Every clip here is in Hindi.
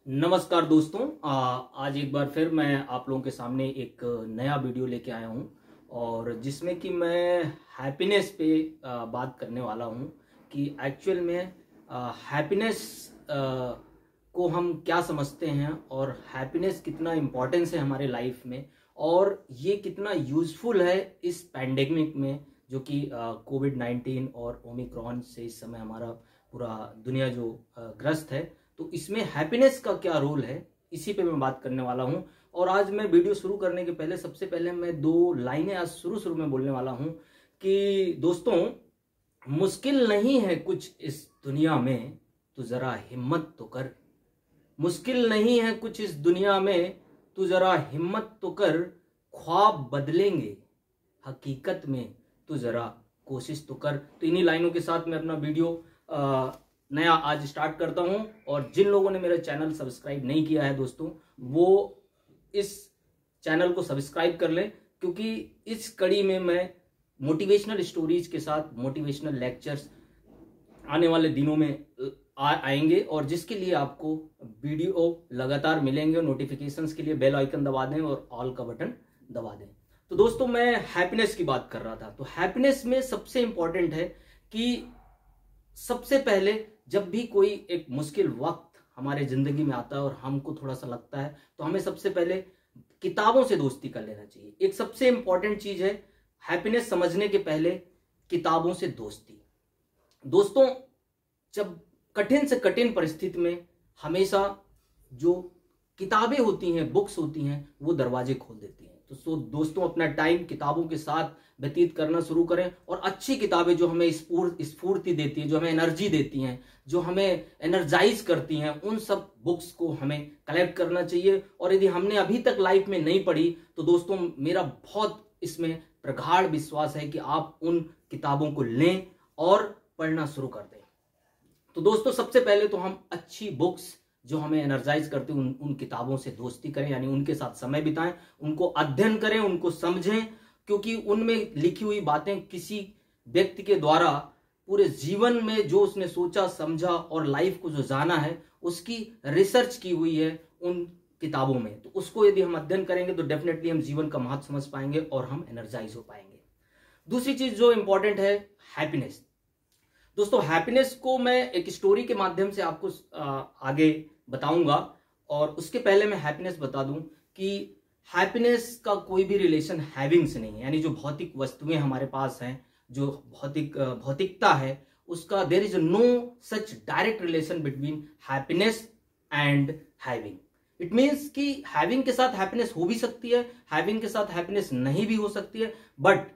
नमस्कार दोस्तों। आज एक बार फिर मैं आप लोगों के सामने एक नया वीडियो लेके आया हूं और जिसमें कि मैं हैप्पीनेस पे बात करने वाला हूं कि एक्चुअल में हैप्पीनेस को हम क्या समझते हैं और हैप्पीनेस कितना इम्पोर्टेंस है हमारे लाइफ में और ये कितना यूजफुल है इस पैंडेमिक में, जो कि कोविड-19 और ओमिक्रॉन से इस समय हमारा पूरा दुनिया जो ग्रस्त है। तो इसमें हैप्पीनेस का क्या रोल है, इसी पे मैं बात करने वाला हूं। और आज मैं वीडियो शुरू करने के पहले सबसे पहले मैं दो लाइनें आज शुरू में बोलने वाला हूं कि दोस्तों, मुश्किल नहीं है कुछ इस दुनिया में, तो जरा हिम्मत तो कर। मुश्किल नहीं है कुछ इस दुनिया में, तू जरा हिम्मत तो कर। ख्वाब बदलेंगे हकीकत में, तू जरा कोशिश तो कर। तो इन्हीं लाइनों के साथ मैं अपना वीडियो नया आज स्टार्ट करता हूं। और जिन लोगों ने मेरा चैनल सब्सक्राइब नहीं किया है दोस्तों, वो इस चैनल को सब्सक्राइब कर लें, क्योंकि इस कड़ी में मैं मोटिवेशनल स्टोरीज के साथ मोटिवेशनल लेक्चर्स आने वाले दिनों में आएंगे और जिसके लिए आपको वीडियो लगातार मिलेंगे। नोटिफिकेशंस के लिए बेल आइकन दबा दें और ऑल का बटन दबा दें। तो दोस्तों, मैं हैप्पीनेस की बात कर रहा था। तो हैप्पीनेस में सबसे इंपॉर्टेंट है कि सबसे पहले जब भी कोई एक मुश्किल वक्त हमारे जिंदगी में आता है और हमको थोड़ा सा लगता है, तो हमें सबसे पहले किताबों से दोस्ती कर लेना चाहिए। एक सबसे इंपॉर्टेंट चीज है हैप्पीनेस समझने के पहले, किताबों से दोस्ती। दोस्तों, जब कठिन से कठिन परिस्थिति में हमेशा जो किताबें होती हैं, बुक्स होती हैं, वो दरवाजे खोल देती हैं। तो दोस्तों, अपना टाइम किताबों के साथ व्यतीत करना शुरू करें और अच्छी किताबें जो हमें स्फूर्ति देती है, जो हमें एनर्जी देती हैं, जो हमें एनर्जाइज करती हैं, उन सब बुक्स को हमें कलेक्ट करना चाहिए। और यदि हमने अभी तक लाइफ में नहीं पढ़ी, तो दोस्तों मेरा बहुत इसमें प्रगाढ़ विश्वास है कि आप उन किताबों को लें और पढ़ना शुरू कर दें। तो दोस्तों, सबसे पहले तो हम अच्छी बुक्स जो हमें एनर्जाइज करती हैं उन किताबों से दोस्ती करें, यानी उनके साथ समय बिताएं, उनको अध्ययन करें, उनको समझें, क्योंकि उनमें लिखी हुई बातें किसी व्यक्ति के द्वारा पूरे जीवन में जो उसने सोचा समझा और लाइफ को जो जाना है, उसकी रिसर्च की हुई है उन किताबों में। तो उसको यदि हम अध्ययन करेंगे तो डेफिनेटली हम जीवन का महत्व समझ पाएंगे और हम एनर्जाइज हो पाएंगे। दूसरी चीज जो इंपॉर्टेंट है, हैप्पीनेस। दोस्तों, हैप्पीनेस को मैं एक स्टोरी के माध्यम से आपको आगे बताऊंगा। और उसके पहले मैं हैप्पीनेस बता दूं कि हैप्पीनेस का कोई भी रिलेशन हैविंग से नहीं है, यानी जो भौतिक वस्तुएं हमारे पास हैं, जो भौतिकता है, उसका there is no such direct relation between happiness and having. It means कि हैविंग के साथ हैप्पीनेस हो भी सकती है, हैविंग के साथ हैप्पीनेस नहीं भी हो सकती है, बट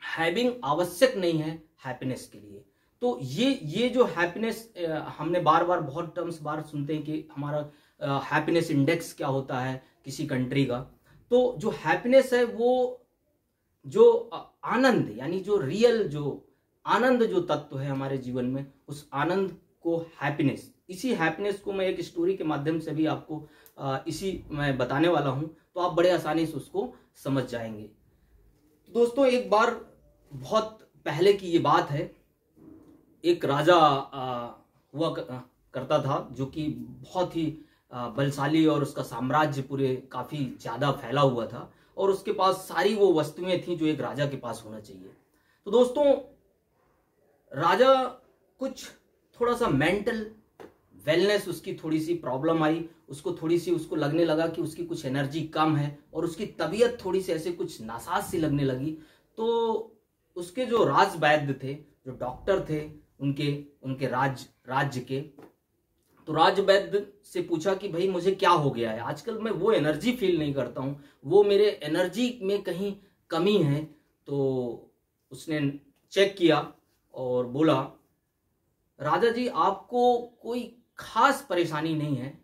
हैविंग आवश्यक नहीं है हैप्पीनेस के लिए। तो ये जो हैप्पीनेस, हमने बार बार बहुत टर्म्स बार सुनते हैं कि हमारा हैप्पीनेस इंडेक्स क्या होता है किसी कंट्री का। तो जो हैप्पीनेस है, वो जो आनंद, यानी जो रियल जो आनंद जो तत्व है हमारे जीवन में, उस आनंद को हैप्पीनेस, इसी हैप्पीनेस को मैं एक स्टोरी के माध्यम से भी आपको इसी मैं बताने वाला हूं, तो आप बड़े आसानी से उसको समझ जाएंगे। तो दोस्तों, एक बार बहुत पहले की ये बात है, एक राजा हुआ करता था जो कि बहुत ही बलशाली और उसका साम्राज्य पूरे काफी ज्यादा फैला हुआ था और उसके पास सारी वो वस्तुएं थी जो एक राजा के पास होना चाहिए। तो दोस्तों, राजा कुछ थोड़ा सा मेंटल वेलनेस, उसकी थोड़ी सी प्रॉब्लम आई, उसको लगने लगा कि उसकी कुछ एनर्जी कम है और उसकी तबीयत थोड़ी सी ऐसे कुछ नासाज सी लगने लगी। तो उसके जो राजवैद्य थे, जो डॉक्टर थे उनके राज्य के, तो राजवैद्य से पूछा कि भाई मुझे क्या हो गया है, आजकल मैं वो एनर्जी फील नहीं करता हूं, वो मेरे एनर्जी में कहीं कमी है। तो उसने चेक किया और बोला, राजा जी, आपको कोई खास परेशानी नहीं है,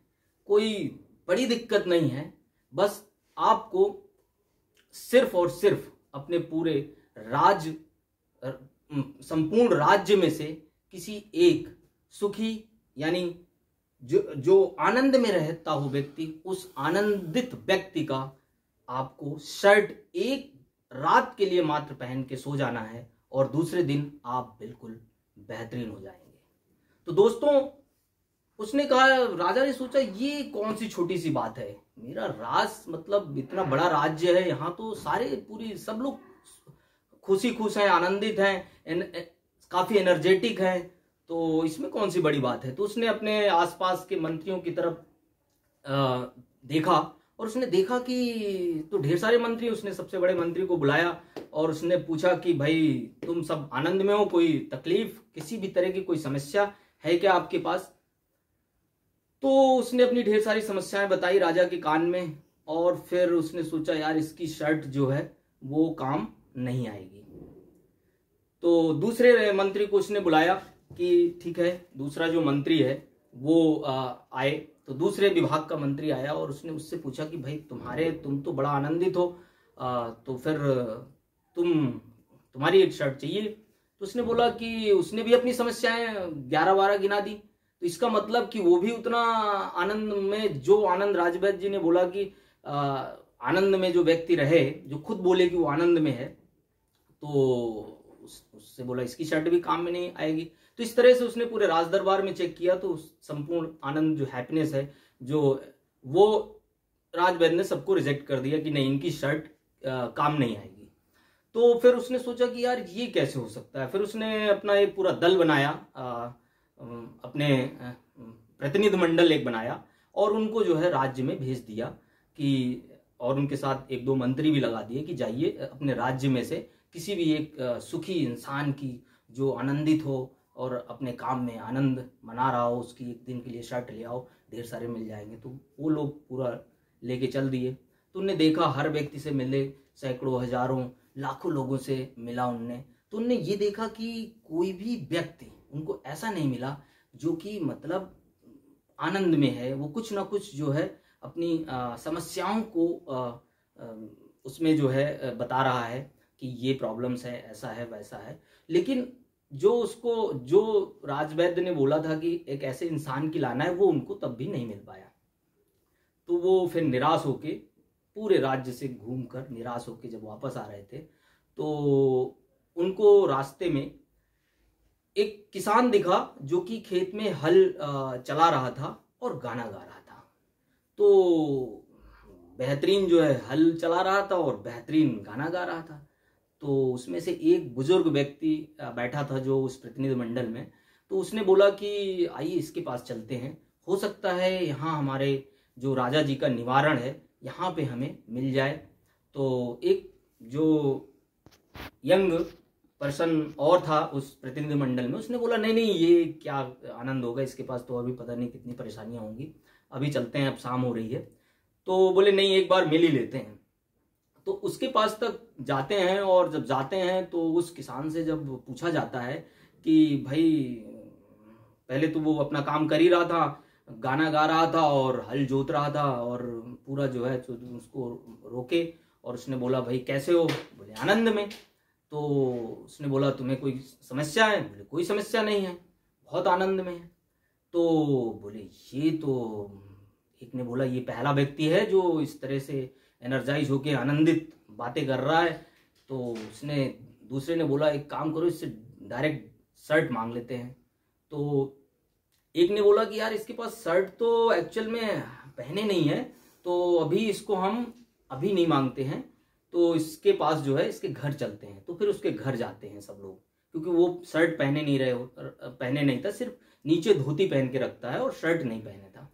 कोई बड़ी दिक्कत नहीं है, बस आपको सिर्फ और सिर्फ अपने पूरे संपूर्ण राज्य में से किसी एक सुखी, यानी जो आनंद में रहता हो व्यक्ति, उस आनंदित व्यक्ति का आपको शर्ट एक रात के लिए मात्र पहन के सो जाना है और दूसरे दिन आप बिल्कुल बेहतरीन हो जाएंगे। तो दोस्तों, उसने कहा, राजा ने सोचा ये कौन सी छोटी सी बात है, मेरा राज मतलब इतना बड़ा राज्य है, यहाँ तो सारे पूरी सब लोग खुशी खुश हैं, आनंदित हैं, काफी एनर्जेटिक हैं, तो इसमें कौन सी बड़ी बात है। तो उसने अपने आसपास के मंत्रियों की तरफ देखा और उसने देखा कि तो ढेर सारे मंत्री, उसने सबसे बड़े मंत्री को बुलाया और उसने पूछा कि भाई तुम सब आनंद में हो, कोई तकलीफ, किसी भी तरह की कोई समस्या है क्या आपके पास। तो उसने अपनी ढेर सारी समस्याएं बताई राजा के कान में और फिर उसने सोचा यार इसकी शर्ट जो है वो काम नहीं आएगी। तो दूसरे मंत्री को उसने बुलाया कि ठीक है, दूसरा जो मंत्री है वो आए। तो दूसरे विभाग का मंत्री आया और उसने उससे पूछा कि भाई तुम तो बड़ा आनंदित हो, तो फिर तुम्हारी एक शर्ट चाहिए। तो उसने बोला कि उसने भी अपनी समस्याएं 11-12 गिना दी। तो इसका मतलब कि वो भी उतना आनंद में, जो आनंद राजवैद्य जी ने बोला कि आनंद में जो व्यक्ति रहे, जो खुद बोले कि वो आनंद में है, तो उससे बोला इसकी शर्ट भी काम में नहीं आएगी। तो इस तरह से उसने पूरे राज दरबार में चेक किया तो संपूर्ण आनंद जो हैप्पीनेस है जो वो राजवैद्य ने सबको रिजेक्ट कर दिया कि नहीं, इनकी शर्ट काम नहीं आएगी। तो फिर उसने सोचा कि यार ये कैसे हो सकता है। फिर उसने अपना एक पूरा दल बनाया, अपने प्रतिनिधि मंडल एक बनाया और उनको जो है राज्य में भेज दिया कि, और उनके साथ 1-2 मंत्री भी लगा दिए कि जाइए अपने राज्य में से किसी भी एक सुखी इंसान की जो आनंदित हो और अपने काम में आनंद मना रहा हो, उसकी एक दिन के लिए शर्ट ले आओ, ढेर सारे मिल जाएंगे। तो वो लोग पूरा लेके चल दिए। तो उनने देखा, हर व्यक्ति से मिले, सैकड़ों, हजारों, लाखों लोगों से मिला उनने। तो उनने ये देखा कि कोई भी व्यक्ति उनको ऐसा नहीं मिला जो कि मतलब आनंद में है, वो कुछ ना कुछ जो है अपनी समस्याओं को उसमें जो है बता रहा है कि ये प्रॉब्लम्स है, ऐसा है, वैसा है। लेकिन जो राजवैद्य ने बोला था कि एक ऐसे इंसान की लाना है, वो उनको तब भी नहीं मिल पाया। तो वो फिर निराश होके, पूरे राज्य से घूमकर निराश होके जब वापस आ रहे थे तो उनको रास्ते में एक किसान दिखा जो कि खेत में हल चला रहा था और गाना गा रहा था। तो बेहतरीन जो है हल चला रहा था और बेहतरीन गाना गा रहा था। तो उसमें से एक बुजुर्ग व्यक्ति बैठा था जो उस प्रतिनिधि मंडल में। तो उसने बोला कि आइए इसके पास चलते हैं, हो सकता है यहाँ हमारे जो राजा जी का निवारण है यहाँ पे हमें मिल जाए। तो एक जो यंग पर्सन और था उस प्रतिनिधि मंडल में, उसने बोला नहीं नहीं, ये क्या आनंद होगा, इसके पास तो अभी पता नहीं कितनी परेशानियां होंगी, अभी चलते हैं, अब शाम हो रही है। तो बोले नहीं, एक बार मिल ही लेते हैं। तो उसके पास तक जाते हैं और जब जाते हैं तो उस किसान से जब पूछा जाता है कि भाई पहले तो वो अपना काम कर ही रहा था, गाना गा रहा था और हल जोत रहा था, और पूरा जो है तो उसको रोके और उसने बोला भाई कैसे हो, बोले आनंद में। तो उसने बोला तुम्हें कोई समस्या है, बोले कोई समस्या नहीं है, बहुत आनंद में है। तो बोले ये तो, एक ने बोला ये पहला व्यक्ति है जो इस तरह से एनर्जाइज होके आनंदित बातें कर रहा है। तो उसने, दूसरे ने बोला एक काम करो, इससे डायरेक्ट शर्ट मांग लेते हैं। तो एक ने बोला कि यार इसके पास शर्ट तो एक्चुअल में पहने नहीं है, तो अभी इसको हम अभी नहीं मांगते हैं, तो इसके पास जो है इसके घर चलते हैं। तो फिर उसके घर जाते हैं सब लोग, क्योंकि वो शर्ट पहने नहीं था, सिर्फ नीचे धोती पहन के रखता है और शर्ट नहीं पहने था।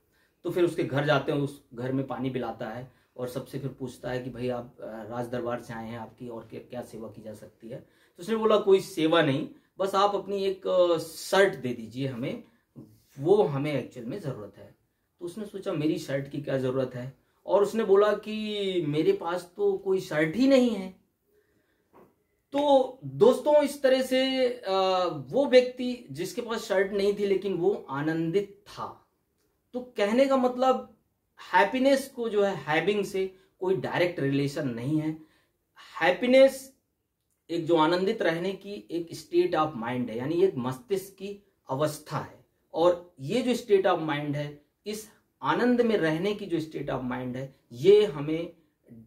तो फिर उसके घर जाते हैं, उस घर में पानी पिलाता है और सबसे फिर पूछता है कि भाई आप राज दरबार से आए हैं, आपकी और क्या सेवा की जा सकती है। तो उसने बोला कोई सेवा नहीं, बस आप अपनी एक शर्ट दे दीजिए हमें, वो हमें एक्चुअल में ज़रूरत है। तो उसने सोचा मेरी शर्ट की क्या ज़रूरत है, और उसने बोला कि मेरे पास तो कोई शर्ट ही नहीं है। तो दोस्तों इस तरह से वो व्यक्ति जिसके पास शर्ट नहीं थी लेकिन वो आनंदित था। तो कहने का मतलब हैप्पीनेस को जो है हैविंग से कोई डायरेक्ट रिलेशन नहीं है। हैप्पीनेस एक जो आनंदित रहने की एक स्टेट ऑफ माइंड है, यानी एक मस्तिष्क की अवस्था है। और ये जो स्टेट ऑफ माइंड है, इस आनंद में रहने की जो स्टेट ऑफ माइंड है, ये हमें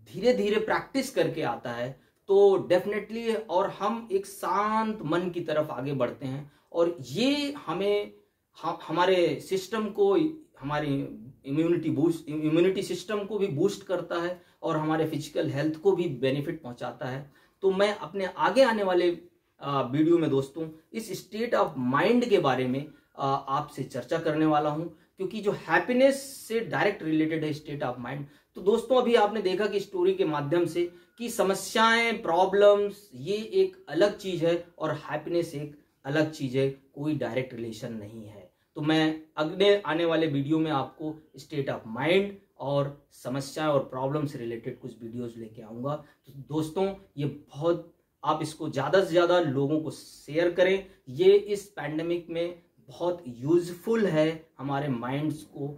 धीरे धीरे प्रैक्टिस करके आता है तो डेफिनेटली, और हम एक शांत मन की तरफ आगे बढ़ते हैं। और ये हमें हमारे सिस्टम को, हमारी इम्यूनिटी सिस्टम को भी बूस्ट करता है और हमारे फिजिकल हेल्थ को भी बेनिफिट पहुंचाता है। तो मैं अपने आगे आने वाले वीडियो में दोस्तों इस स्टेट ऑफ माइंड के बारे में आपसे चर्चा करने वाला हूं, क्योंकि जो हैप्पीनेस से डायरेक्ट रिलेटेड है स्टेट ऑफ माइंड। तो दोस्तों अभी आपने देखा कि स्टोरी के माध्यम से कि समस्याएं, प्रॉब्लम्स ये एक अलग चीज है और हैप्पीनेस एक अलग चीज है, कोई डायरेक्ट रिलेशन नहीं है। तो मैं अगले आने वाले वीडियो में आपको स्टेट ऑफ माइंड और समस्या और प्रॉब्लम से रिलेटेड कुछ वीडियोस लेके आऊंगा। तो दोस्तों ये बहुत, आप इसको ज्यादा से ज्यादा लोगों को शेयर करें। ये इस पैंडेमिक में बहुत यूजफुल है हमारे माइंड्स को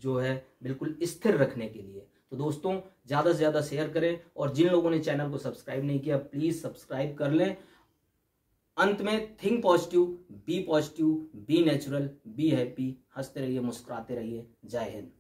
जो है बिल्कुल स्थिर रखने के लिए। तो दोस्तों ज्यादा से ज्यादा शेयर करें और जिन लोगों ने चैनल को सब्सक्राइब नहीं किया प्लीज सब्सक्राइब कर लें। अंत में think positive, be natural, be happy, हंसते रहिए, मुस्कुराते रहिए। जय हिंद।